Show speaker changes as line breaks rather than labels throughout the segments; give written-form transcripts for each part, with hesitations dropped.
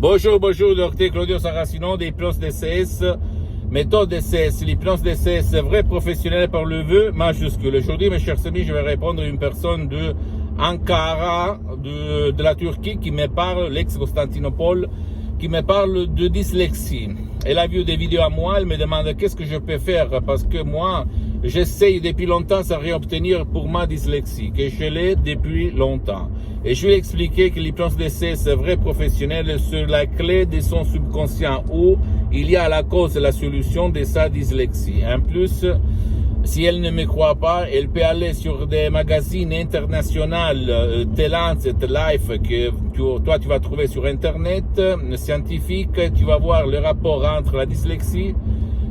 Bonjour, docteur Claudio Saracino d'hypnose DCS, méthode DCS, l'hypnose DCS, vrai professionnel par le vœu majuscule. Aujourd'hui, mes chers amis, je vais répondre à une personne de Ankara, de la Turquie, qui me parle, l'ex-Constantinople, qui me parle de dyslexie. Elle a vu des vidéos à moi, elle me demande qu'est-ce que je peux faire, parce que moi, j'essaye depuis longtemps à réobtenir pour ma dyslexie, que je l'ai depuis longtemps. Et je lui ai expliqué que l'hypnose DCS est vrai professionnel sur la clé de son subconscient où il y a la cause et la solution de sa dyslexie. En plus, si elle ne me croit pas, elle peut aller sur des magazines internationaux, T-Lancet, Life, que toi tu vas trouver sur Internet, scientifique, tu vas voir le rapport entre la dyslexie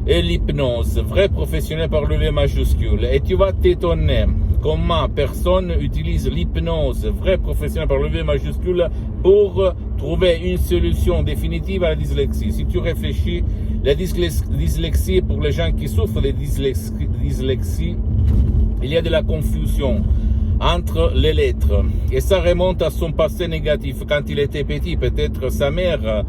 et l'hypnose, vrai professionnel par le V majuscule. Et tu vas t'étonner comment personne utilise l'hypnose, vrai professionnel par le V majuscule, pour trouver une solution définitive à la dyslexie. Si tu réfléchis, la dyslexie, pour les gens qui souffrent de dyslexie, il y a de la confusion entre les lettres. Et ça remonte à son passé négatif. Quand il était petit, peut-être sa mère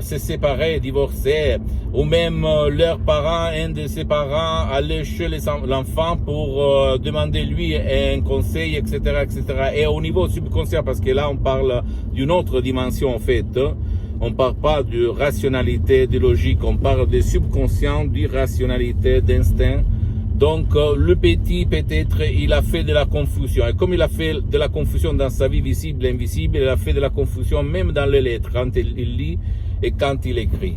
s'est séparée, divorcée, ou même leurs parents, un de ses parents, allait chez l'enfant pour demander lui un conseil, etc., etc. Et au niveau subconscient, parce que là on parle d'une autre dimension en fait, on parle pas de rationalité, de logique, on parle de subconscient, d'irrationalité, d'instinct. Donc, le petit, peut-être, il a fait de la confusion. Et comme il a fait de la confusion dans sa vie visible et invisible, il a fait de la confusion même dans les lettres, quand il lit et quand il écrit.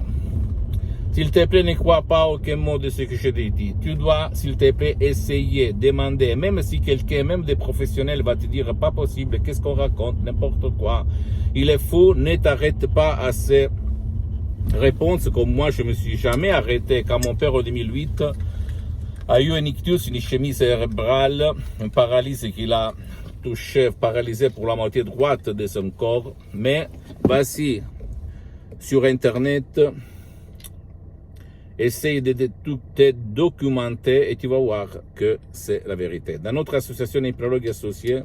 S'il te plaît, ne crois pas aucun mot de ce que je te dis. Tu dois, s'il te plaît, essayer, demander. Même si quelqu'un, même des professionnels, va te dire pas possible, qu'est-ce qu'on raconte, n'importe quoi. Il est fou, ne t'arrête pas à ces réponses, comme moi, je me suis jamais arrêté quand mon père, en 2008, a eu un ictus, une ischémie cérébrale, une paralysie qu'il a touché, paralysé pour la moitié droite de son corps. Mais vas-y sur Internet, essaye de te documenter et tu vas voir que c'est la vérité. Dans notre association Hypnologue Associés,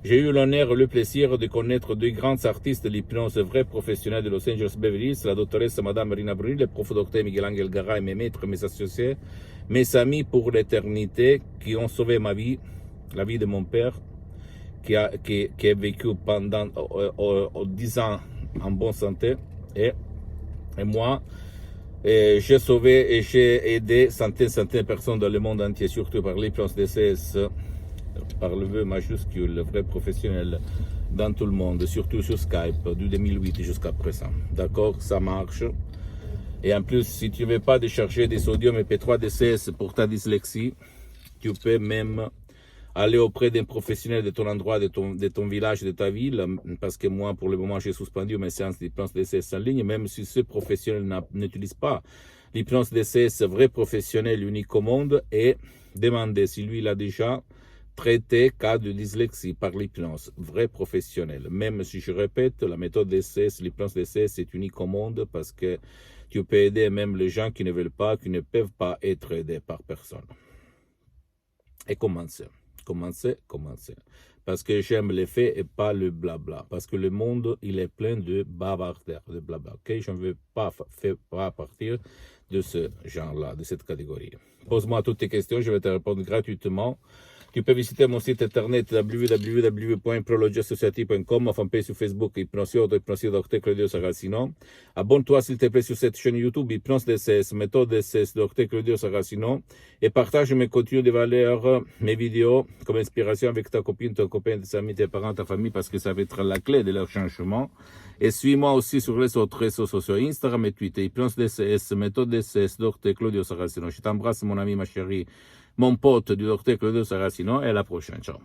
j'ai eu l'honneur et le plaisir de connaître deux grands artistes de l'hypnose vrais professionnels de Los Angeles Beverly Hills, la doctoresse Madame Marina Brunel, le prof docteur Miguel Angel Garay, mes maîtres, mes associés, mes amis pour l'éternité qui ont sauvé ma vie, la vie de mon père, qui a vécu pendant 10 ans en bonne santé, et moi, j'ai sauvé et j'ai aidé centaines de personnes dans le monde entier, surtout par l'hypnose DCS, par le vœu majuscule, le vrai professionnel dans tout le monde, surtout sur Skype, du 2008 jusqu'à présent. D'accord, ça marche. Et en plus, si tu ne veux pas décharger des audios MP3 DCS pour ta dyslexie, tu peux même aller auprès d'un professionnel de ton endroit, de ton village, de ta ville, parce que moi, pour le moment, j'ai suspendu mes séances d'hypnose DCS en ligne, même si ce professionnel n'utilise pas l'hypnose DCS vrai professionnel unique au monde, et demander si lui, il a déjà traité cas de dyslexie par l'hypnose vrai professionnel. Même si je répète, la méthode DCS, l'hypnose DCS est unique au monde parce que tu peux aider même les gens qui ne veulent pas, qui ne peuvent pas être aidés par personne. Et commencer. Parce que j'aime les faits et pas le blabla. Parce que le monde, il est plein de bavardaires, de blabla. Ok, je ne veux pas faire partir de ce genre-là, de cette catégorie. Pose-moi toutes tes questions, je vais te répondre gratuitement. Tu peux visiter mon site internet www.hypnologieassociative.com, ma fanpage sur Facebook, Hypnose Dr. Claudio Saracino. Abonne-toi s'il te plaît sur cette chaîne YouTube, Hypnose DCS, méthode DCS, Dr. Claudio Saracino, et partage mes contenus de valeur, mes vidéos, comme inspiration avec ta copine, ton copain, tes amis, tes parents, ta famille, parce que ça va être la clé de leur changement. Et suis-moi aussi sur les autres réseaux sociaux, Instagram et Twitter, Hypnose DCS, méthode DCS, Dr. Claudio Saracino. Je t'embrasse, mon ami, ma chérie, mon pote du docteur Claudio Saracino, et à la prochaine. Ciao.